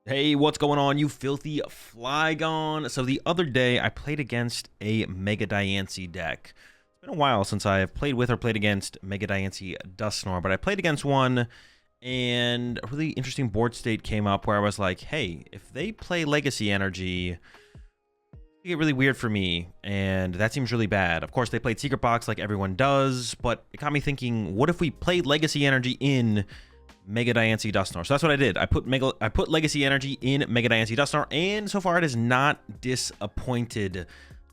Hey, what's going on, you filthy Flygon? So the other day, I played against a Mega Diancie deck. It's been a while since I've played with or played against Mega Diancie Dusknoir, but I played against one, and a really interesting board state came up where I was like, hey, if they play Legacy Energy, it get really weird for me, and that seems really bad. Of course, they played Secret Box like everyone does, but it got me thinking, what if we played Legacy Energy in Mega Diancie Dusknoir? So that's what I did. I put Legacy Energy in Mega Diancie Dusknoir, and so far it has not disappointed.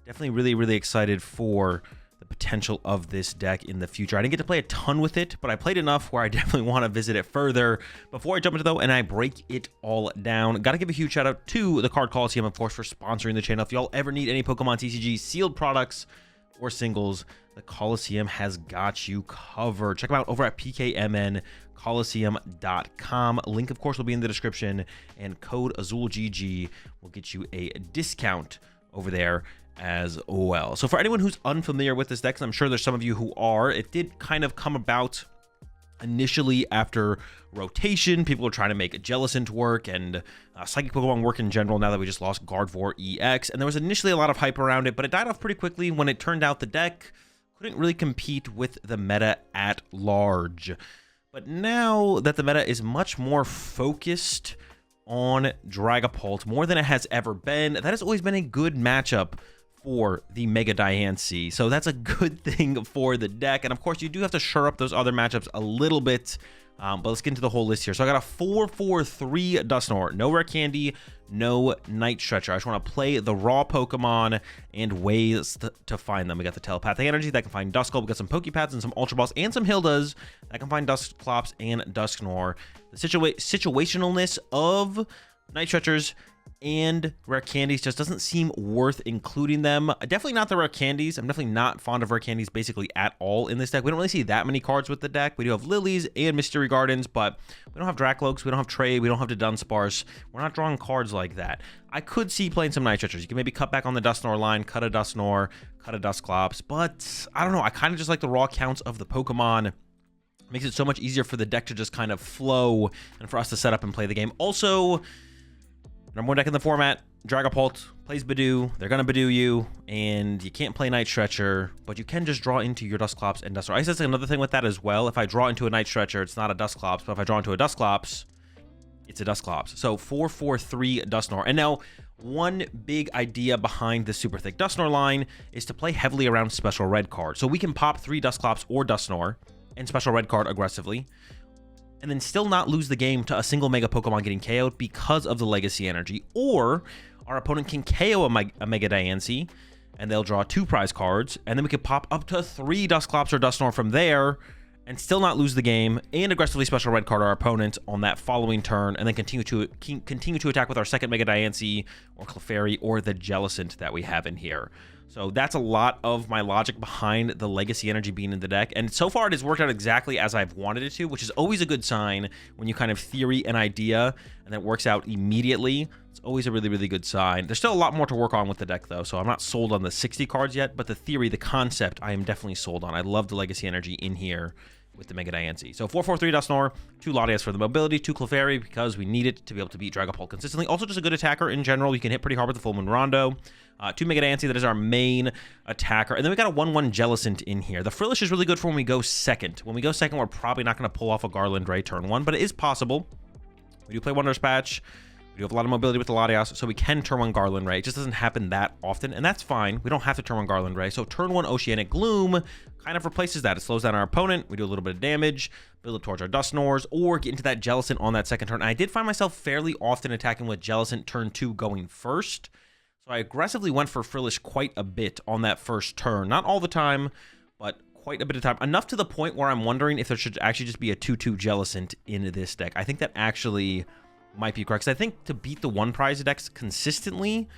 Definitely really excited for the potential of this deck in the future. I didn't get to play a ton with it, but I played enough where I definitely want to visit it further. Before I jump into though and I break it all down, gotta give a huge shout out to the Card Coliseum, of course, for sponsoring the channel. If y'all ever need any Pokemon TCG sealed products or singles, the Coliseum has got you covered. Check them out over at pkmncoliseum.com. Link, of course, will be in the description, and code AzulGG will get you a discount over there as well. So for anyone who's unfamiliar with this deck, and I'm sure there's some of you who are, it did kind of come about initially after rotation. People were trying to make Jellicent work and Psychic Pokemon work in general now that we just lost Gardevoir EX. And there was initially a lot of hype around it, but it died off pretty quickly when it turned out the deck couldn't really compete with the meta at large. But now that the meta is much more focused on Dragapult, more than it has ever been, that has always been a good matchup for the Mega Diancie. So that's a good thing for the deck. And of course, you do have to shore up those other matchups a little bit. But let's get into the whole list here. So I got a 4/4/3 Dusknoir. No Rare Candy, no Night Stretcher. I just want to play the raw Pokemon and ways to find them. We got the Telepathic Energy that can find Duskull. We got some Pokepads and some Ultra Balls and some Hildas that can find Dusclops and Dusknoir. The situationalness of Night Stretchers and Rare Candies just doesn't seem worth including them. Definitely not the Rare Candies. I'm definitely not fond of Rare Candies basically at all in this deck. We don't really see that many cards with the deck. We do have Lilies and Mystery Gardens, but we don't have Dracloaks, we don't have Trade, we don't have the Dunsparce. We're not drawing cards like that. I could see playing some Night Stretchers. You can maybe cut back on the Dusknoir line, cut a Dusknoir, cut a Dusclops, but I don't know. I kind of just like the raw counts of the Pokemon. Makes it so much easier for the deck to just kind of flow and for us to set up and play the game. Also, number one deck in the format, Dragapult plays Badoo. They're going to Badoo you, and you can't play Night Stretcher, but you can just draw into your Dusclops and Dusknoir. I guess that's another thing with that as well. If I draw into a Night Stretcher, it's not a Dusclops, but if I draw into a Dusclops, it's a Dusclops. So 4/4/3 Dusknoir. And now, one big idea behind the super thick Dusknoir line is to play heavily around special red card. So we can pop 3 Dusclops or Dusknoir and special red card aggressively, and then still not lose the game to a single Mega Pokemon getting KO'd because of the Legacy Energy. Or our opponent can KO a Mega Diancie, and they'll draw 2 prize cards, and then we could pop up to 3 Dusclops or Dusknoir from there, and still not lose the game, and aggressively special red card our opponent on that following turn, and then continue to attack with our second Mega Diancie, or Clefairy, or the Jellicent that we have in here. So that's a lot of my logic behind the Legacy Energy being in the deck. And so far, it has worked out exactly as I've wanted it to, which is always a good sign when you kind of theory an idea and that works out immediately. It's always a really good sign. There's still a lot more to work on with the deck, though, so I'm not sold on the 60 cards yet, but the theory, the concept, I am definitely sold on. I love the Legacy Energy in here with the Mega Diancie. So 4/4/3 Dusknoir, 2 Latias for the mobility, 2 Clefairy because we need it to be able to beat Dragapult consistently. Also just a good attacker in general. You can hit pretty hard with the Full Moon Rondo. 2 Mega Diancie, that is our main attacker. And then we got a 1/1 Jellicent in here. The Frillish is really good for when we go second. When we go second, we're probably not going to pull off a Garland Ray turn 1, but it is possible. We do play Wonder Dispatch. We do have a lot of mobility with the Latias, so we can turn 1 Garland Ray. It just doesn't happen that often, and that's fine. We don't have to turn 1 Garland Ray. So turn 1 Oceanic Gloom kind of replaces that. It slows down our opponent. We do a little bit of damage, build up towards our Dusknoirs, or get into that Jellicent on that second turn. And I did find myself fairly often attacking with Jellicent turn 2 going first. So I aggressively went for Frillish quite a bit on that first turn. Not all the time, but quite a bit of time. Enough to the point where I'm wondering if there should actually just be a 2/2 Jellicent in this deck. I think that actually might be correct. I think to beat the 1 prize decks consistently,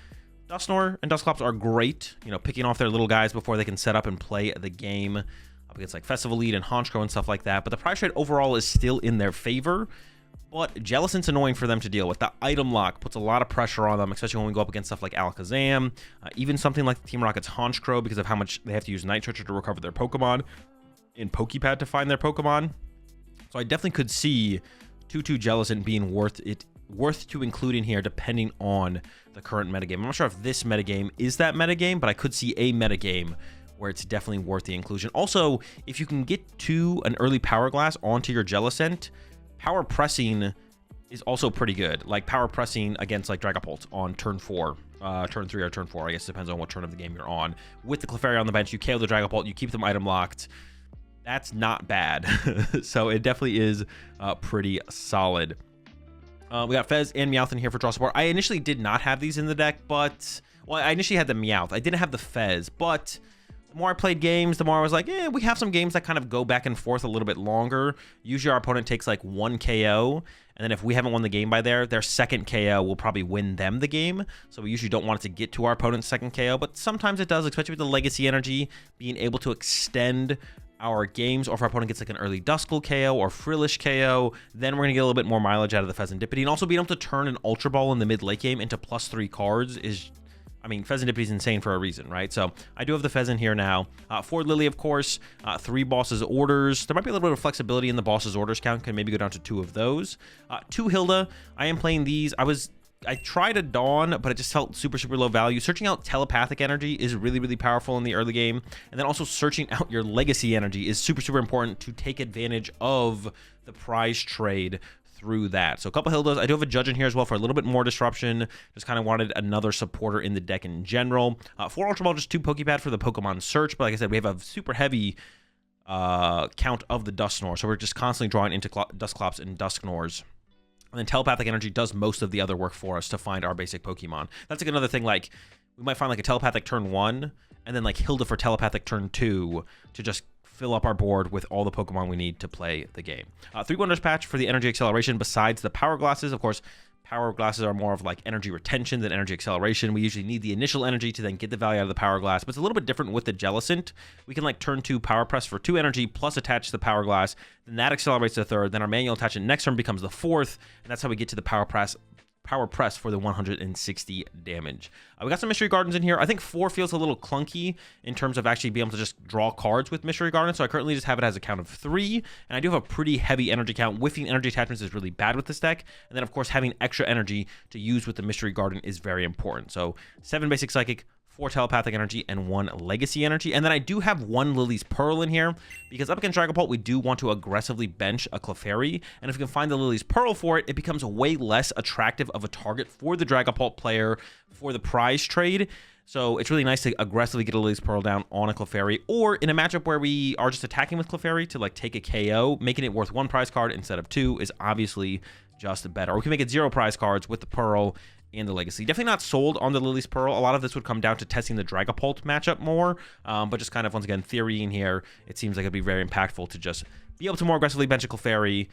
Dusknoir and Dusclops are great, you know, picking off their little guys before they can set up and play the game up against like Festival Lead and Honchkrow and stuff like that. But the prize trade overall is still in their favor. But Jellicent's annoying for them to deal with. The item lock puts a lot of pressure on them, especially when we go up against stuff like Alakazam, even something like Team Rocket's Honchkrow, because of how much they have to use Night Stretcher to recover their Pokemon, and Pokepad to find their Pokemon. So I definitely could see 2/2 Jellicent being worth it worth to include in here depending on the current metagame. I'm not sure if this metagame is that metagame, but I could see a metagame where it's definitely worth the inclusion. Also, if you can get to an early Power Glass onto your Jellicent, power pressing is also pretty good. Like power pressing against like Dragapult on turn 4, turn 3 or turn 4, I guess depends on what turn of the game you're on. With the Clefairy on the bench, you KO the Dragapult, you keep them item locked. That's not bad. So it definitely is pretty solid. We got Fez and Meowth in here for draw support. I initially did not have these in the deck, but... Well, I initially had the Meowth. I didn't have the Fez, but... The more I played games, the more I was like, we have some games that kind of go back and forth a little bit longer. Usually our opponent takes like 1 KO, and then if we haven't won the game by their second KO will probably win them the game. So we usually don't want it to get to our opponent's second KO, but sometimes it does, especially with the Legacy energy, being able to extend our games, or if our opponent gets like an early Duskull KO or Frillish KO, then we're gonna get a little bit more mileage out of the Pheasantipity. And also being able to turn an Ultra Ball in the mid-late game into +3 cards is... I mean, Pheasantipity is insane for a reason, right? So I do have the Pheasant here now. For Lily, of course, 3 bosses orders. There might be a little bit of flexibility in the bosses orders count. Can maybe go down to 2 of those. 2 Hilda. I am playing these. I tried a Dawn, but it just felt super, super low value. Searching out Telepathic Energy is really, really powerful in the early game. And then also searching out your Legacy Energy is super, super important to take advantage of the prize trade through that. So a couple Hildas. I do have a Judge in here as well for a little bit more disruption. Just kind of wanted another supporter in the deck in general. 4 Ultra Ball, just 2 Pokepad for the Pokemon search. But like I said, we have a super heavy count of the Dusknoir. So we're just constantly drawing into Dusclops and Dusknoirs. And then Telepathic Energy does most of the other work for us to find our basic Pokemon. That's like another thing, like, we might find like a Telepathic turn 1, and then like Hilda for Telepathic turn 2 to just fill up our board with all the Pokemon we need to play the game. 3 Wonders patch for the energy acceleration besides the Power Glasses. Of course, Power Glasses are more of like energy retention than energy acceleration. We usually need the initial energy to then get the value out of the Power Glass, but it's a little bit different with the Jellicent. We can like turn 2 Power Press for 2 energy plus attach the Power Glass. Then that accelerates the 3rd. Then our manual attachment next turn becomes the 4th, and that's how we get to the Power Press for the 160 damage. We got some Mystery Gardens in here. I think 4 feels a little clunky in terms of actually being able to just draw cards with Mystery Gardens, so I currently just have it as a count of 3, and I do have a pretty heavy energy count. Whiffing energy attachments is really bad with this deck, and then of course having extra energy to use with the Mystery Garden is very important. So 7 basic Psychic, 4 Telepathic Energy, and 1 Legacy Energy. And then I do have 1 Lily's Pearl in here, because up against Dragapult, we do want to aggressively bench a Clefairy, and if we can find the Lily's Pearl for it, it becomes way less attractive of a target for the Dragapult player for the prize trade. So it's really nice to aggressively get a Lily's Pearl down on a Clefairy, or in a matchup where we are just attacking with Clefairy to like take a KO, making it worth 1 prize card instead of 2 is obviously just better. Or we can make it 0 prize cards with the Pearl and the Legacy. Definitely not sold on the Lily's Pearl. A lot of this would come down to testing the Dragapult matchup more, but just kind of, once again, theory in here, it seems like it'd be very impactful to just be able to more aggressively bench a Clefairy,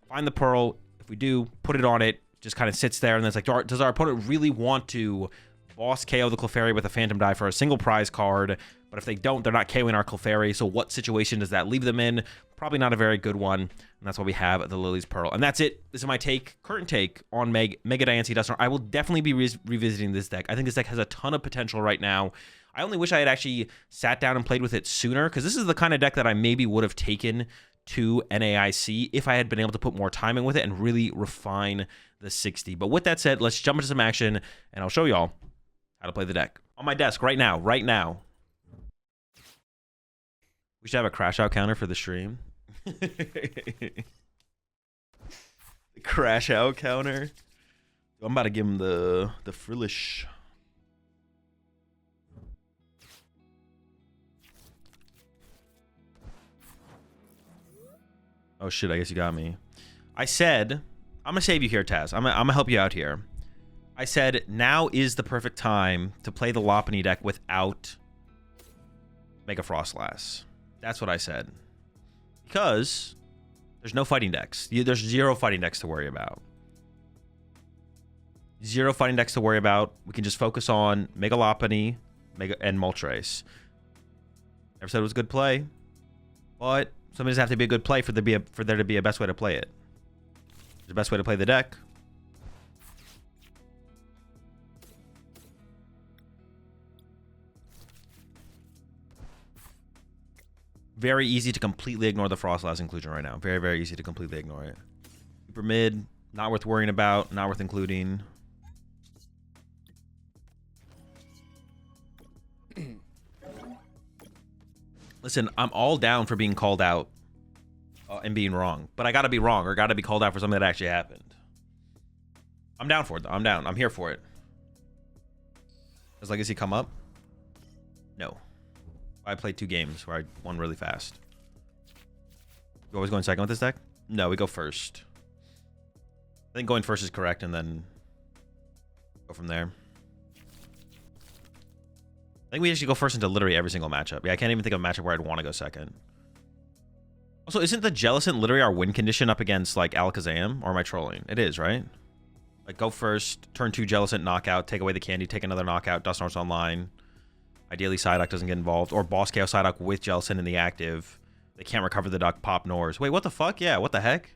find the Pearl. If we do, put it on it, just kind of sits there, and then it's like, does our opponent really want to boss KO the Clefairy with a Phantom Die for a single prize card? But if they don't, they're not KOing our Clefairy, so what situation does that leave them in? Probably not a very good one, and that's why we have the Lily's Pearl. And that's it. This is my current take on Mega Diancie Dusknoir. I will definitely be revisiting this deck. I think this deck has a ton of potential right now. I only wish I had actually sat down and played with it sooner, because this is the kind of deck that I maybe would have taken to NAIC if I had been able to put more time in with it and really refine the 60. But with that said, let's jump into some action, and I'll show y'all how to play the deck. On my desk right now. We should have a crash out counter for the stream. Crash out counter. I'm about to give him the Frillish. Oh shit, I guess you got me. I said, I'm gonna save you here, Taz. I'm gonna help you out here. I said, now is the perfect time to play the Lopunny deck without Mega Frostlass. That's what I said. Because there's no fighting decks. There's 0 fighting decks to worry about. 0 fighting decks to worry about. We can just focus on Mega Lopunny, and Moltres. Never said it was a good play, but something doesn't have to be a good play for there to be a best way to play it. There's a best way to play the deck. Very easy to completely ignore the Frostlass inclusion right now. Very, very easy to completely ignore it. Super mid. Not worth worrying about. Not worth including. Listen, I'm all down for being called out and being wrong. But I gotta be wrong or gotta be called out for something that actually happened. I'm down for it, though. I'm down. I'm here for it. Does Legacy come up? No. I played 2 games where I won really fast. You always going second with this deck? No, we go first. I think going first is correct, and then go from there. I think we actually go first into literally every single matchup. Yeah, I can't even think of a matchup where I'd want to go second. Also, isn't the Jellicent literally our win condition up against, like, Alakazam? Or am I trolling? It is, right? Like, go first, turn 2 Jellicent, knockout, take away the candy, take another knockout, Dusknoir's online. Ideally, Psyduck doesn't get involved. Or Boss KO Psyduck with Jellicent in the active. They can't recover the duck, pop Nors. Wait, what the fuck? Yeah, what the heck?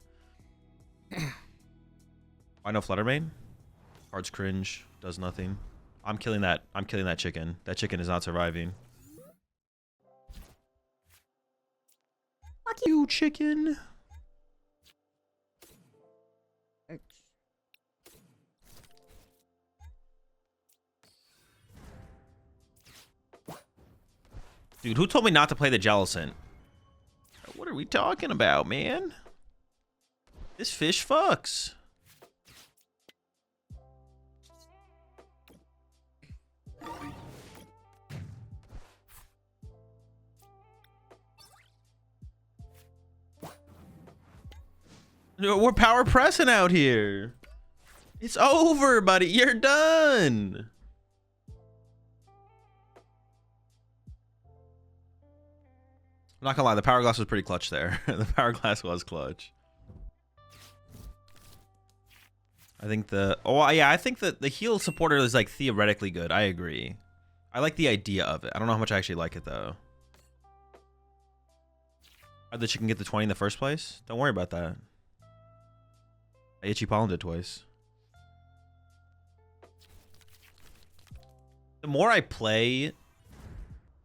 Why no Fluttermane? Cards cringe, does nothing. I'm killing that. I'm killing that chicken. That chicken is not surviving. Fuck you, chicken. Dude, who told me not to play the Jellicent? What are we talking about, man? This fish fucks. We're power pressing out here. It's over, buddy. You're done. I'm not gonna lie, the Power Glass was pretty clutch there. The Power Glass was clutch. I think the... Oh, yeah, I think that the heal supporter is, like, theoretically good. I agree. I like the idea of it. I don't know how much I actually like it, though. That you can get the 20 in the first place? Don't worry about that. I Itchy Pollen did twice. The more I play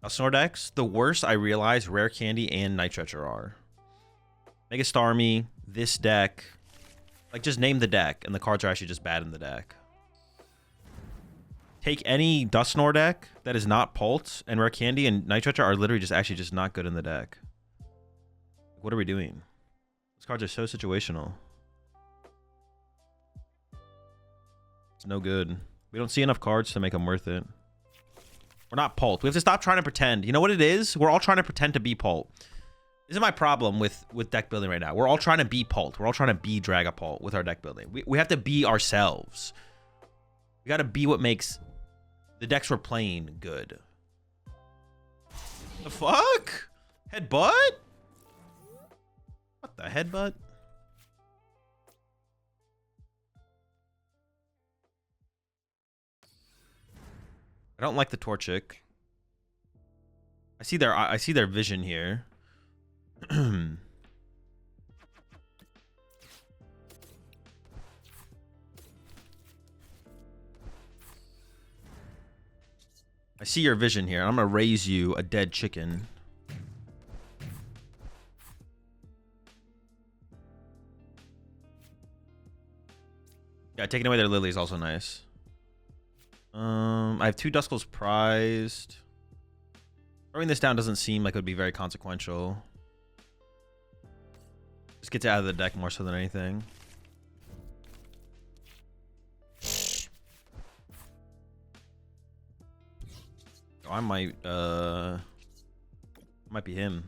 Dusknoir decks, the worse I realize Rare Candy and Night Stretcher are. Mega Starmie, this deck. Like, just name the deck, and the cards are actually just bad in the deck. Take any Dusknoir deck that is not Pult, and Rare Candy and Night Stretcher are literally just actually just not good in the deck. What are we doing? These cards are so situational. It's no good. We don't see enough cards to make them worth it. We're not Pult. We have to stop trying to pretend. You know what it is? We're all trying to pretend to be Pult. This is my problem with deck building right now. We're all trying to be Pult. We're all trying to be Dragapult with our deck building. We have to be ourselves. We got to be what makes the decks we're playing good. The fuck? Headbutt? What the headbutt? I don't like the Torchic. I see their vision here. I see your vision here. I'm gonna raise you a dead chicken. Yeah, taking away their Lily is also nice. I have 2 Duskulls prized. Throwing this down doesn't seem like it would be very consequential. Just gets it out of the deck more so than anything. Oh, I might be him.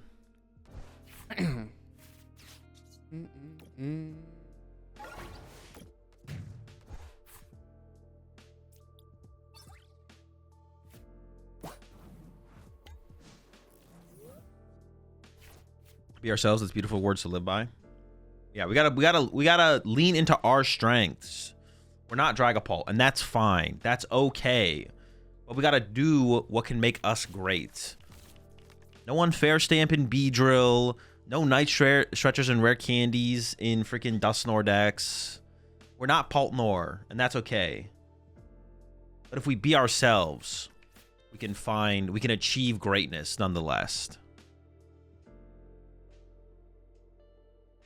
Be ourselves. It's beautiful words to live by. Yeah, we gotta lean into our strengths. We're not Dragapult, and that's fine. That's okay. But we gotta do what can make us great. No unfair stamp in Beedrill. No Night Stretchers and Rare Candies in freaking Dusknoir decks. We're not Pultnor, and that's okay. But if we be ourselves, we can achieve greatness nonetheless.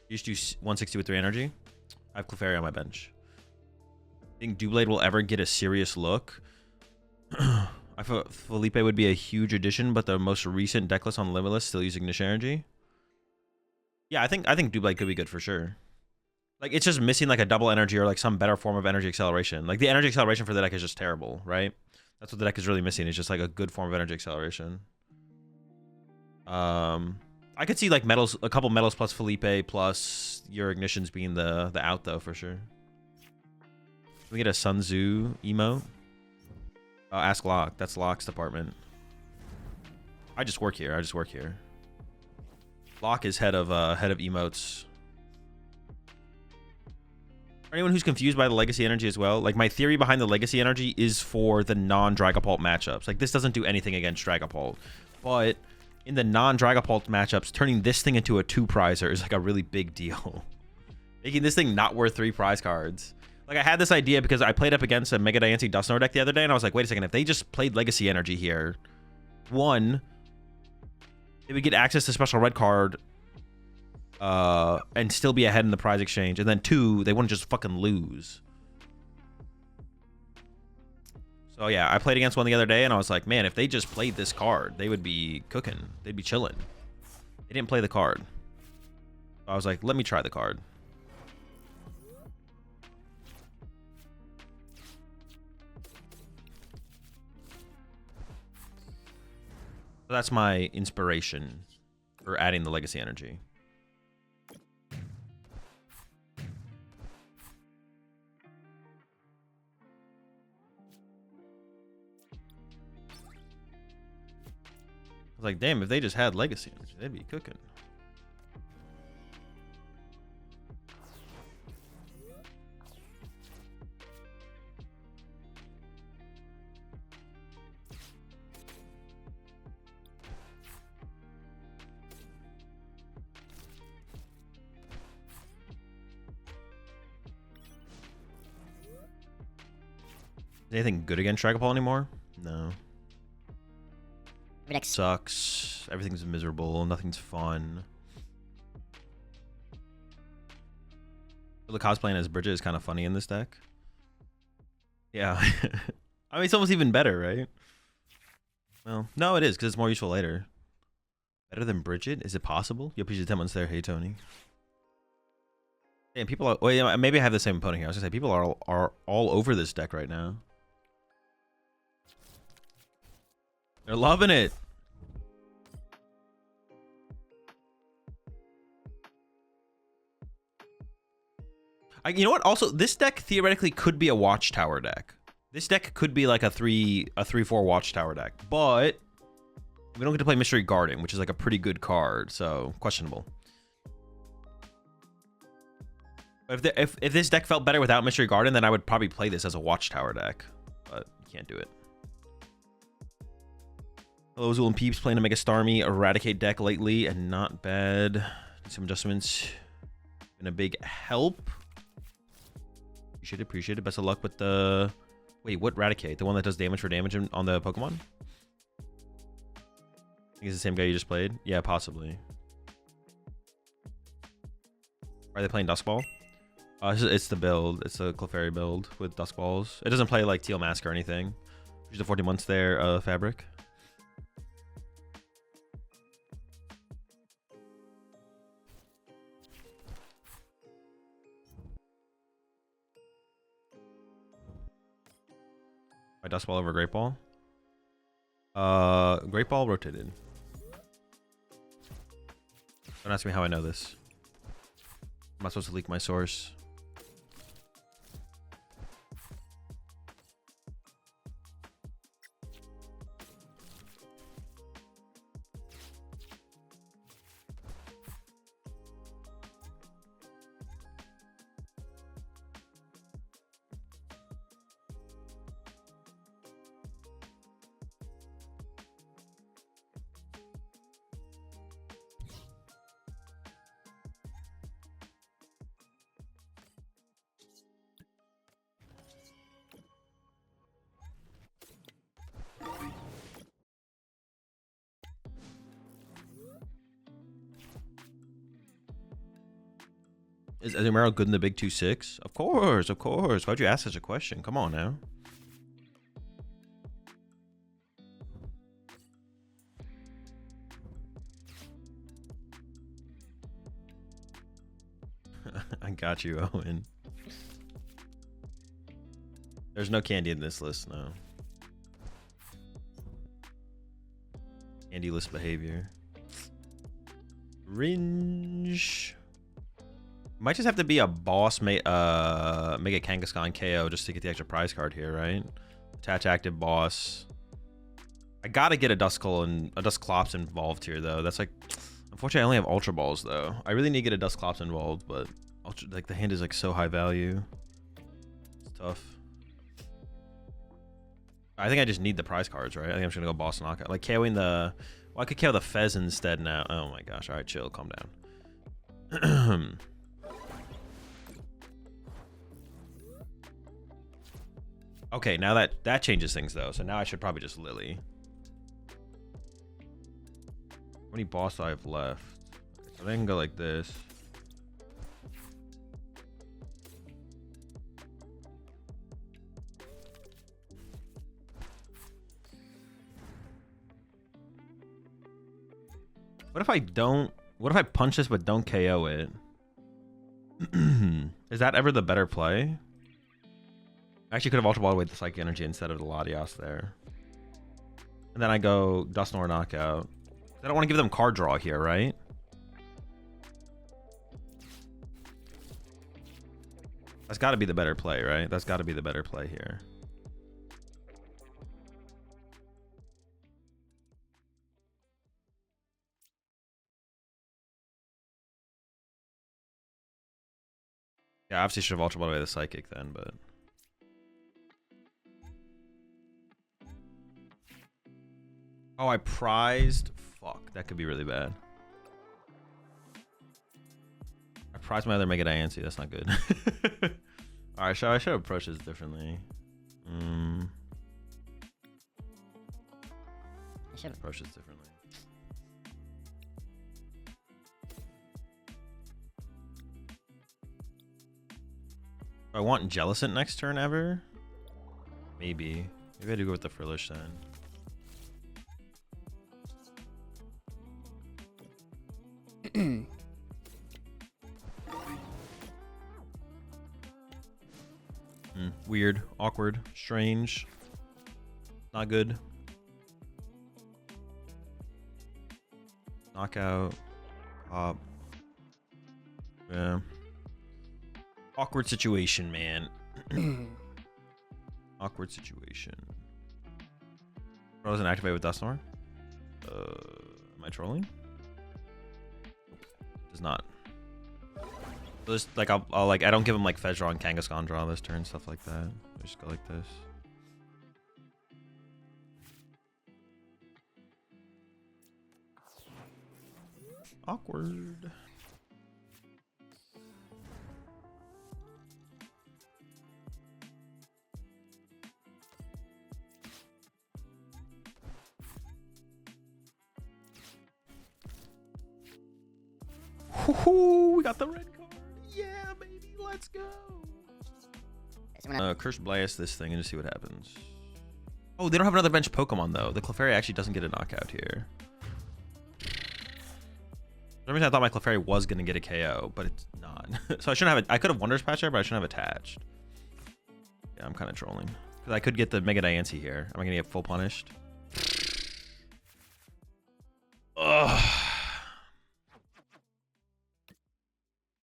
You just do 160 with 3 energy. I have Clefairy on my bench. Think Doublade will ever get a serious look? I thought Felipe would be a huge addition, but the most recent Decklist on Limitless still using Niche Energy. Yeah, I think Doublade could be good for sure. Like, it's just missing like a double energy or like some better form of energy acceleration. Like, the energy acceleration for the deck is just terrible, right? That's what the deck is really missing. It's just like a good form of energy acceleration. I could see like metals, a couple metals plus Felipe plus your ignitions being the out though for sure. Can we get a Sun Tzu emo? Ask Locke. That's Locke's department. I just work here. Locke is head of emotes. For anyone who's confused by the legacy energy as well, like my theory behind the legacy energy is for the non-Dragapult matchups. Like this doesn't do anything against Dragapult, but in the non-Dragapult matchups, turning this thing into a 2-prizer is like a really big deal. Making this thing not worth 3 prize cards. Like I had this idea because I played up against a Mega Diancie Dusknoir deck the other day, and I was like, wait a second, if they just played Legacy Energy here, one, they would get access to special red card and still be ahead in the prize exchange, and then 2, they wouldn't just fucking lose. So yeah, I played against one the other day, and I was like, man, if they just played this card, they would be cooking. They'd be chilling. They didn't play the card. So I was like, let me try the card. So that's my inspiration for adding the legacy energy. I was like, damn, if they just had legacy energy, they'd be cooking. Is anything good against Dragapult anymore? No. Next. Sucks. Everything's miserable. Nothing's fun. The cosplaying as Bridget is kind of funny in this deck. Yeah. I mean, it's almost even better, right? Well, no, it is, because it's more useful later. Better than Bridget? Is it possible? Yo, PG 10 months there. Hey, Tony. Damn, people are... Well, yeah, maybe I have the same opponent here. I was going to say, people are all over this deck right now. They're loving it. You know what? Also, this deck theoretically could be a Watchtower deck. This deck could be like a 3/4 Watchtower deck, but we don't get to play Mystery Garden, which is like a pretty good card, so questionable. But if this deck felt better without Mystery Garden, then I would probably play this as a Watchtower deck, but you can't do it. Hello, Azul and Peeps, playing a Mega Starmie Eradicate deck lately, and not bad. Need some adjustments. Been a big help. Appreciate it. Best of luck with the... Wait, what Eradicate? The one that does damage for damage on the Pokemon? I think it's the same guy you just played. Yeah, possibly. Are they playing Duskball? It's the build. It's the Clefairy build with Duskballs. It doesn't play like Teal Mask or anything. Use the 40 months there, Fabric. My Duskball over Great Ball. Great Ball rotated. Don't ask me how I know this. I'm not supposed to leak my source. Is Azumarill good in the big 2-6? Of course, of course. Why'd you ask such a question? Come on now. I got you, Owen. There's no candy in this list, no. Candy list behavior. Ringe. Might just have to be a boss, Mega Kangaskhan KO just to get the extra prize card here, right? Attach active boss. I gotta get a Duskull and a Dusclops involved here, though. That's like, unfortunately, I only have Ultra Balls, though. I really need to get a Dusclops involved, but like the hand is like so high value. It's tough. I think I just need the prize cards, right? I think I'm just gonna go boss knockout. Like KOing the, well, I could KO the Fez instead now. Oh my gosh! All right, chill, calm down. Okay, now that changes things though. So now I should probably just Lily. How many boss do I have left? Okay, so I can go like this. What if I don't? What if I punch this but don't KO it? Is that ever the better play? I actually could have Ultra Ball away the Psychic Energy instead of the Latios there. And then I go Dusknoir knockout. I don't want to give them card draw here, right? That's got to be the better play, right? That's got to be the better play here. Yeah, obviously should have Ultra Ball away the Psychic then, but... Oh, I prized. Fuck, that could be really bad. I prized my other Mega Diancie. That's not good. All right, I should approach this differently. I should approach this differently. Do I want Jellicent next turn ever? Maybe. Maybe I do go with the Frillish then. Weird, awkward, strange, not good. Knockout, pop. Yeah. Awkward situation, man. Awkward situation. I wasn't activated with Dusknoir. Am I trolling? Does not. So just like I'll like I don't give him like Fez draw and Kangaskhan draw this turn, stuff like that. I just go like this. Awkward. We got the red card. Yeah, baby, let's go. Curse Blast this thing and just see what happens. Oh, they don't have another bench Pokemon though. The Clefairy actually doesn't get a knockout here. For some reason I thought my Clefairy was gonna get a KO, but it's not. So I shouldn't have it. I could have Wonders Patch there, but I shouldn't have attached. Yeah, I'm kind of trolling. Because I could get the Mega Diancie here. Am I gonna get full punished? Ugh.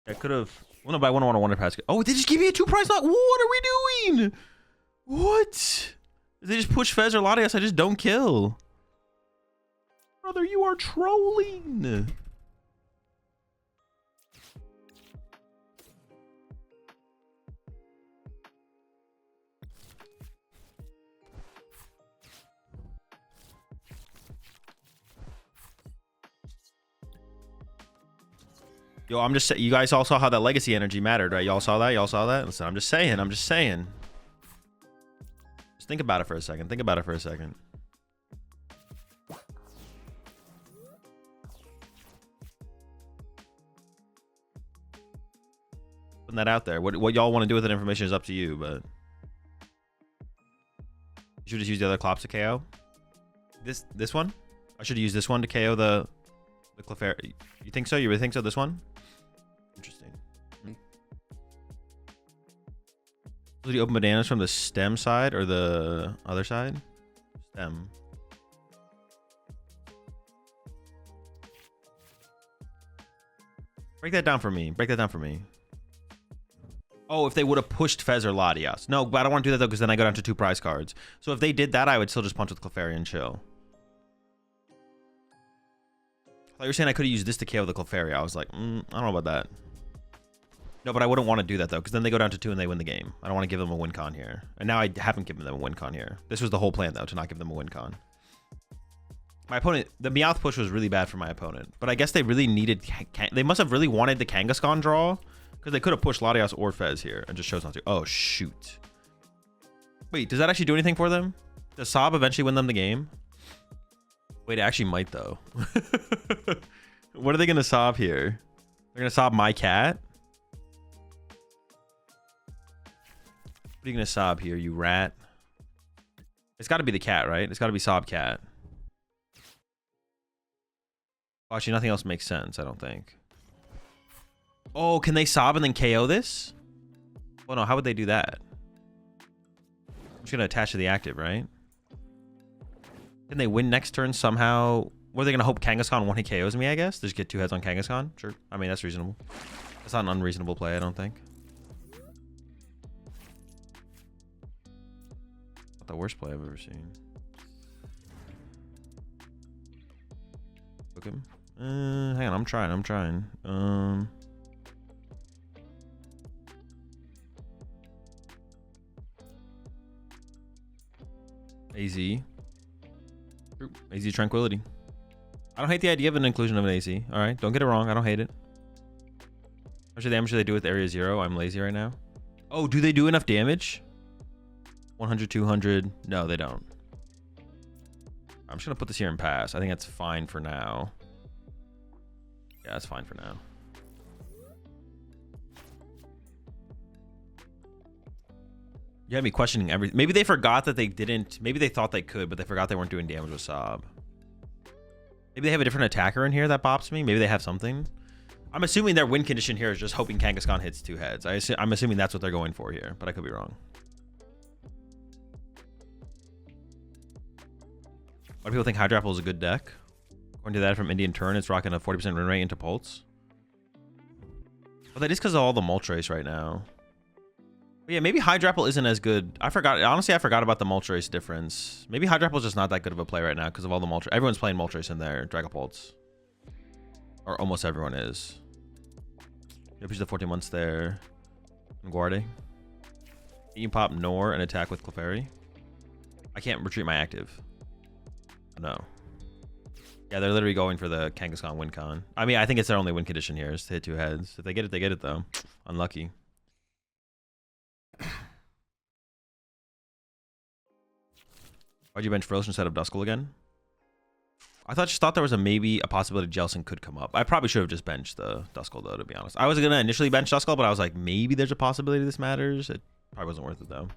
I could have. Well, no, but I wouldn't want a Wonder Patch. Oh, they just gave me a 2 prize knock. What are we doing? What? They just push Fez or Latias. I just don't kill. Brother, you are trolling. Yo, I'm just saying, you guys all saw how that legacy energy mattered, right? Y'all saw that? Y'all saw that? Listen, I'm just saying. Just think about it for a second. Think about it for a second. Putting that out there. What y'all want to do with that information is up to you, but you should just use the other Clops to KO. This one? I should use this one to KO the Clefairy. You think so? You really think so? This one? Interesting. Did you open bananas from the stem side or the other side? Stem. Break that down for me. Break that down for me. Oh, if they would have pushed Fez or Latias. No, but I don't want to do that though, because then I go down to 2 prize cards. So if they did that, I would still just punch with Clefairy and chill. I thought you were saying I could have used this to KO the Clefairy. I was like, I don't know about that. No, but I wouldn't want to do that though, because then they go down to 2 and they win the game. I don't want to give them a win con here. And now I haven't given them a win con here. This was the whole plan though, to not give them a win con. My opponent, the Meowth push was really bad for my opponent, but I guess they really needed, they must have really wanted the Kangaskhan draw, because they could have pushed Latias or Fez here and just chose not to. Oh, shoot. Wait, does that actually do anything for them? Does Sob eventually win them the game? Wait, it actually might though. What are they going to Sob here? They're going to Sob my cat? What are you going to Sob here, you rat? It's got to be the cat, right? It's got to be Sob cat. Actually, nothing else makes sense, I don't think. Oh, can they Sob and then KO this? Oh no, how would they do that? I'm just gonna attach to the active, right? Can they win next turn somehow? Were they gonna hope Kangaskhan 1-hit KOs me, I guess? Just get 2 heads on Kangaskhan? Sure. I mean, that's reasonable. That's not an unreasonable play, I don't think. Not the worst play I've ever seen. Hook him. Hang on, I'm trying. AZ. AZ Tranquility. I don't hate the idea of an inclusion of an AZ. Alright, don't get it wrong. I don't hate it. How much damage do they do with Area 0? I'm lazy right now. Oh, do they do enough damage? 100, 200. No, they don't. I'm just going to put this here and pass. I think that's fine for now. Yeah, that's fine for now. You had me questioning everything. Maybe they forgot that they didn't. Maybe they thought they could, but they forgot they weren't doing damage with Sob. Maybe they have a different attacker in here that bops me. Maybe they have something. I'm assuming their win condition here is just hoping Kangaskhan hits 2 heads. I'm assuming that's what they're going for here, but I could be wrong. A lot of people think Hydrapple is a good deck. According to that from Indian Turn, it's rocking a 40% win rate into Pulse. Well, that is because of all the Moltres right now. But yeah, maybe Hydrapple isn't as good. I forgot. Honestly, I forgot about the Moltres difference. Maybe Hydrapple is just not that good of a play right now because of all the Moltres. Everyone's playing Moltres in their Dragapults. Or almost everyone is. Yep, he's the 14 months there. Guarde. You can pop Nor and attack with Clefairy. I can't retreat my active. No. Yeah, they're literally going for the Kangaskhan win con. I mean, I think it's their only win condition here is to hit 2 heads. If they get it, they get it though. Unlucky. Why'd you bench Frozen instead of Duskull again? I just thought there was maybe a possibility Jellicent could come up. I probably should have just benched the Duskull though, to be honest. I was gonna initially bench Duskull, but I was like, maybe there's a possibility this matters. It probably wasn't worth it though.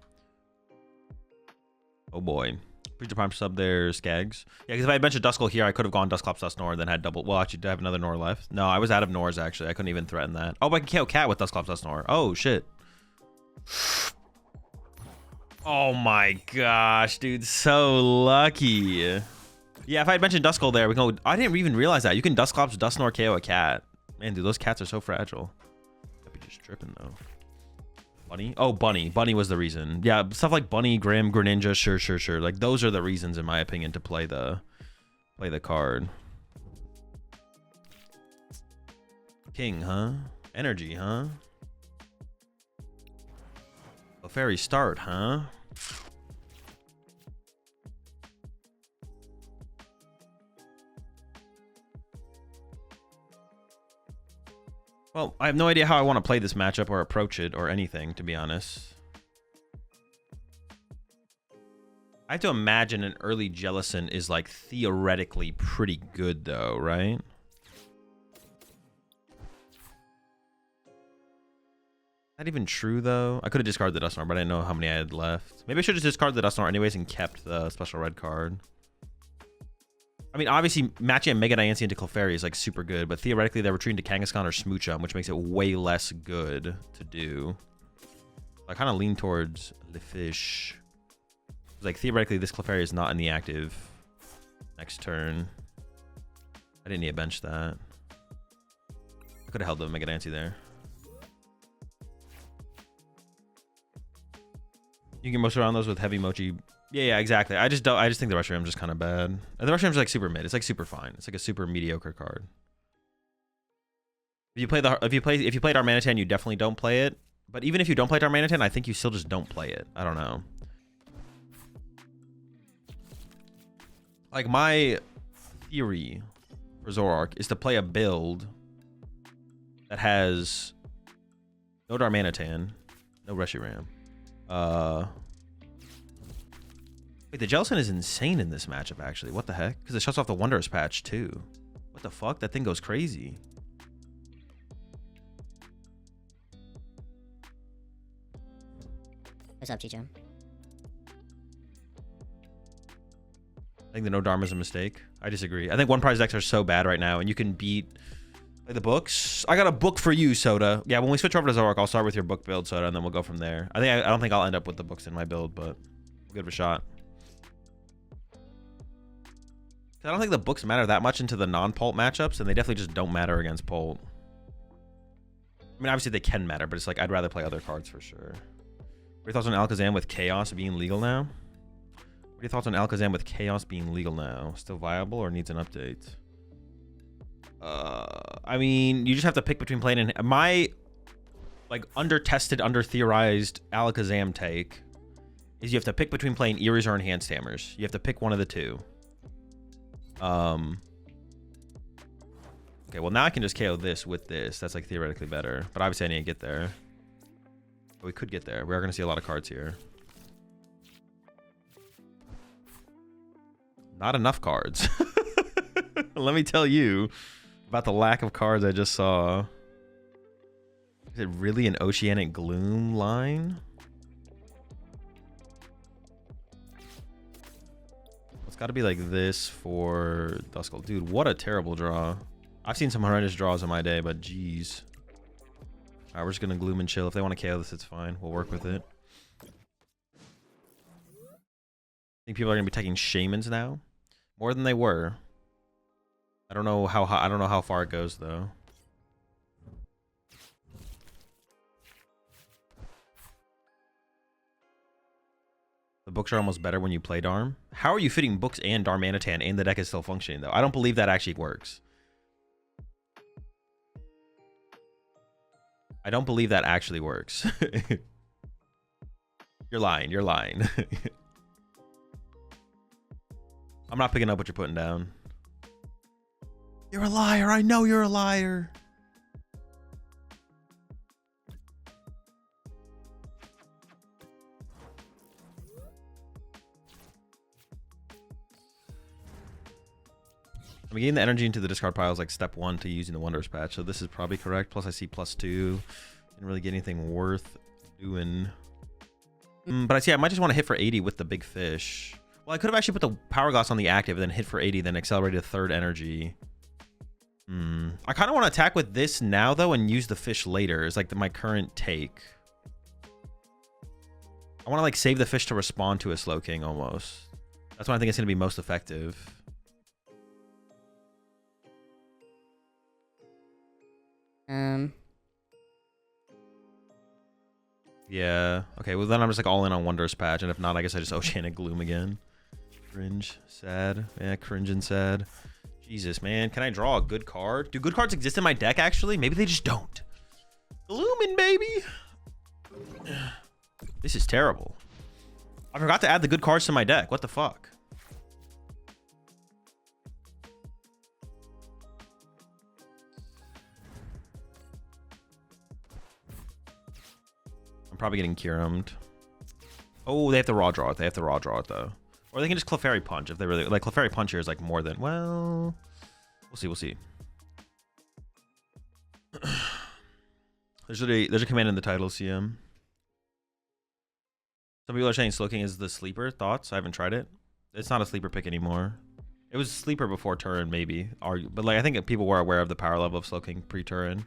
Oh boy. Preacher Prime sub there, Skags. Yeah, because if I had benched a Duskull here, I could have gone Dusclops, Dusnor, and then had double. Well, actually, do I have another Nor left? No, I was out of Nors actually. I couldn't even threaten that. Oh, but I can KO Cat with Dusclops, Dusnor. Oh shit. Oh my gosh, dude, so lucky. Yeah, if I had mentioned Duskull there, we can go. I didn't even realize that. You can Dusclops, Dusnor, KO a cat. Man, dude, those cats are so fragile. I'd be just tripping though. Bunny? Oh, Bunny. Bunny was the reason. Yeah, stuff like Bunny, Grim, Greninja, sure. Like those are the reasons, in my opinion, to play the card. King, huh? Energy, huh? A fairy start, huh? Well, I have no idea how I want to play this matchup or approach it or anything, to be honest. I have to imagine an early Jellicent is like theoretically pretty good though, right? Not even true though. I could have discarded the Dusknoir, but I didn't know how many I had left. Maybe I should have just discarded the Dusknoir anyways and kept the special red card. I mean, obviously matching a Mega Diancie into Clefairy is like super good, but theoretically they're retreating to Kangaskhan or Smoochum, which makes it way less good to do. I kind of lean towards the fish. Like theoretically this Clefairy is not in the active next turn. I didn't need to bench that. I could have held the Mega Diancie there. You can most around those with heavy mochi. Yeah, exactly. I just think the Reshiram is just kind of bad. And the Reshiram is like super mid. It's like super fine. It's like a super mediocre card. If you played Darmanitan, you definitely don't play it. But even if you don't play Darmanitan, I think you still just don't play it. I don't know. Like my theory for Zoroark is to play a build that has no Darmanitan, no Reshiram. Wait, the Jellicent is insane in this matchup, actually. What the heck? Because it shuts off the Wondrous patch, too. What the fuck? That thing goes crazy. What's up, Chicho? I think the no Dharma is a mistake. I disagree. I think one prize decks are so bad right now, and you can beat like the books. I got a book for you, Soda. Yeah, when we switch over to Zoroark, I'll start with your book build, Soda, and then we'll go from there. I don't think I'll end up with the books in my build, but we'll give it a shot. I don't think the books matter that much into the non-Pult matchups, and they definitely just don't matter against Pult. I mean, obviously they can matter, but it's like I'd rather play other cards for sure. What are your thoughts on Alakazam with Chaos being legal now? What are your thoughts on Alakazam with Chaos being legal now? Still viable or needs an update? I mean, you just have to pick between playing and my like under-tested, under-theorized Alakazam take is you have to pick between playing Eries or Enhanced Hammers. You have to pick one of the two. Okay, well now I can just KO this with this. That's like theoretically better, but obviously I need to get there. But we could get there. We are going to see a lot of cards here. Not enough cards. Let me tell you about the lack of cards I just saw. Is it really an Oceanic Gloom line? It's got to be like this for Duskull. Dude, what a terrible draw. I've seen some horrendous draws in my day, but geez. All right, we're just going to Gloom and chill. If they want to KO this, it's fine. We'll work with it. I think people are going to be taking Shamans now. More than they were. I don't know how far it goes though. The books are almost better when you play Darm. How are you fitting books and Darmanitan and the deck is still functioning though? I don't believe that actually works. I don't believe that actually works. You're lying. You're lying. I'm not picking up what you're putting down. You're a liar. I know you're a liar. I'm getting the energy into the discard pile is like step 1 to using the Wondrous patch. So this is probably correct. Plus I see +2. Didn't really get anything worth doing. But I see I might just want to hit for 80 with the big fish. Well, I could have actually put the Power Glass on the active, then hit for 80, then accelerated a third energy. I kind of want to attack with this now, though, and use the fish later. Is like my current take. I want to like save the fish to respond to a Slowking almost. That's when I think it's going to be most effective. Yeah. Okay, well then I'm just like all in on Wondrous patch, and if not, I guess I just Oceanic Gloom again. Cringe. Sad. Yeah, cringe and sad. Jesus, man. Can I draw a good card? Do good cards exist in my deck, actually? Maybe they just don't. Gloomin', baby. This is terrible. I forgot to add the good cards to my deck. What the fuck? I'm probably getting Kyuremed. Oh, they have to raw draw it. They have to raw draw it, though. Or they can just Clefairy Punch if they really... Like, Clefairy Punch here is, like, more than... Well... We'll see, we'll see. There's a command in the title, CM. Some people are saying Slow King is the sleeper. Thoughts? I haven't tried it. It's not a sleeper pick anymore. It was sleeper before turn, maybe. But like I think people were aware of the power level of Slow King pre-turn.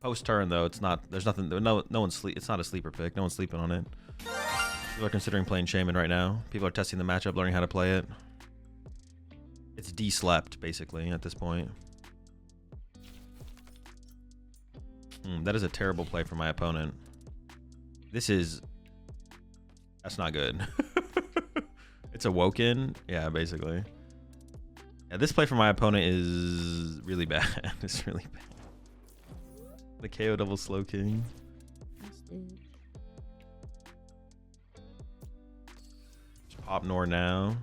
Post-turn though, it's not. There's nothing. No one's sleep. It's not a sleeper pick. No one's sleeping on it. People are considering playing Shaman right now. People are testing the matchup, learning how to play it. It's de-slept basically at this point. That is a terrible play for my opponent. That's not good. It's a woken. Yeah, basically. Yeah, this play for my opponent is really bad. It's really bad. The KO double Slow King. Just pop Nor now.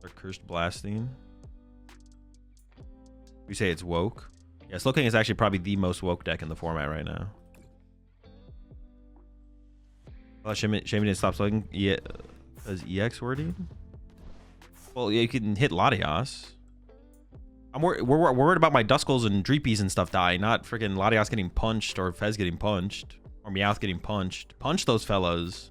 They're cursed blasting. We say it's woke. Yeah, Slow King is actually probably the most woke deck in the format right now. Oh, Shaman didn't stop Slow King. Yeah, is EX wording? Well, yeah, you can hit Latias. We're worried about my Duskulls and Dreepies and stuff dying, not freaking Latias getting punched or Fez getting punched or Meowth getting punched. Punch those fellas.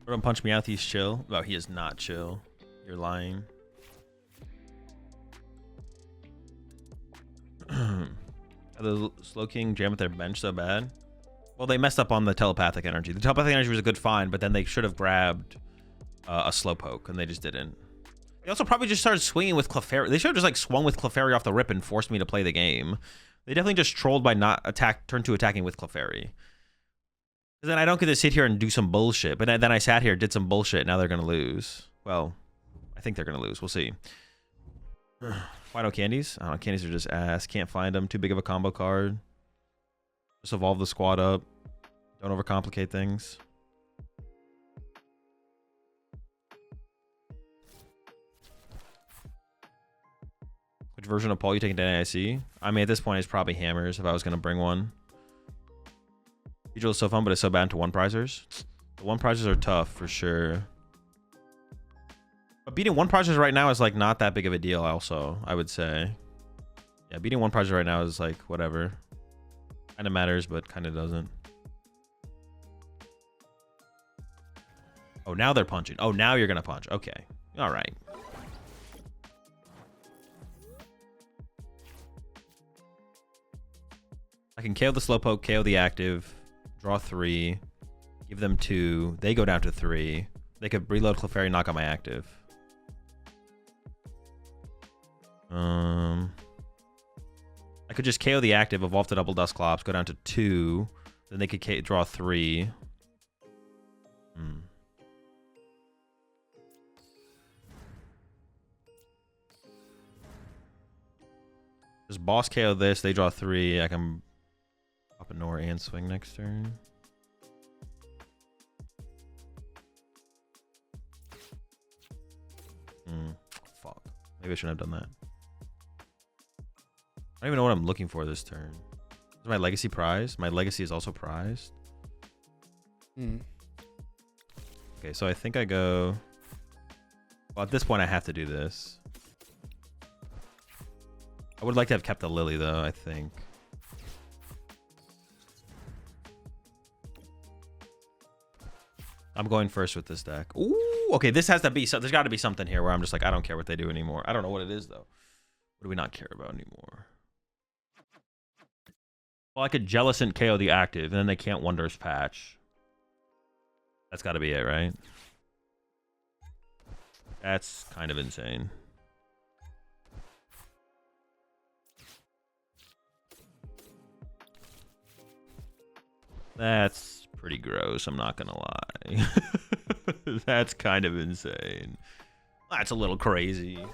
Don't punch me out. He's chill. Oh, he is not chill. You're lying. The Slow King jam with their bench so bad. Well, they messed up on the telepathic energy. The telepathic energy was a good find, but then they should have grabbed a Slowpoke, and they just didn't. They also probably just started swinging with Clefairy. They should have just like swung with Clefairy off the rip and forced me to play the game. They definitely just trolled by not turn 2 attacking with Clefairy. Then I don't get to sit here and do some bullshit. But then I sat here, did some bullshit. Now they're going to lose. Well, I think they're going to lose. We'll see. Why no candies? I don't know. Candies are just ass. Can't find them. Too big of a combo card. Just evolve the squad up. Don't overcomplicate things. Which version of Paul you taking to NIC? I mean, at this point, it's probably Hammers if I was going to bring one. Vigil is so fun, but it's so bad to one prizers. The one prizers are tough for sure. But beating one prizers right now is like not that big of a deal also, I would say. Yeah, beating one prizer right now is like whatever. Kind of matters, but kind of doesn't. Oh, now they're punching. Oh, now you're going to punch. Okay. All right. I can KO the Slowpoke, KO the active. Draw 3, give them 2. They go down to 3. They could reload Clefairy, knock out my active. I could just KO the active, evolve to double Dusclops, go down to 2. Then they could draw 3. Just boss KO this, they draw 3. I can up a Nor and swing next turn. Fuck. Maybe I shouldn't have done that. I don't even know what I'm looking for this turn. Is my legacy prized? My legacy is also prized. Okay, so I think I go... Well, at this point, I have to do this. I would like to have kept the Lily, though, I think. I'm going first with this deck. Ooh, okay, this has to be... So there's got to be something here where I'm just like, I don't care what they do anymore. I don't know what it is, though. What do we not care about anymore? Well, I could Jellicent KO the active, and then they can't Wonders Patch. That's got to be it, right? That's kind of insane. That's pretty gross, I'm not gonna lie. That's kind of insane. That's a little crazy.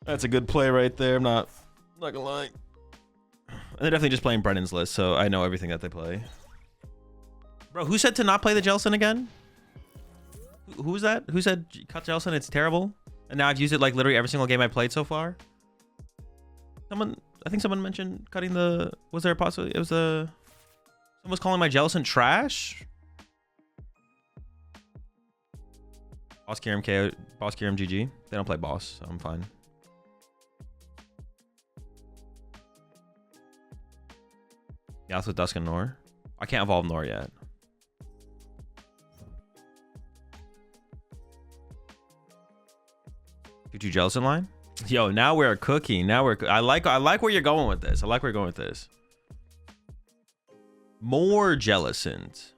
That's a good play right there, I'm not gonna lie. They're definitely just playing Brennan's list, so I know everything that they play. Bro, who said to not play the Jellicent again? Who's that? Who said cut Jellicent? It's terrible. And now I've used it like literally every single game I played so far. I think someone mentioned cutting the. Was there a possibility? It was a. Someone was calling my Jellicent trash. Boss Kirim GG. They don't play boss, so I'm fine. Yeah, that's with Dusk and Nor. I can't evolve Nor yet. Choo-choo Jellicent line. Yo, now we're cooking. Now we're. I like where you're going with this. I like where you're going with this. More Jellicent.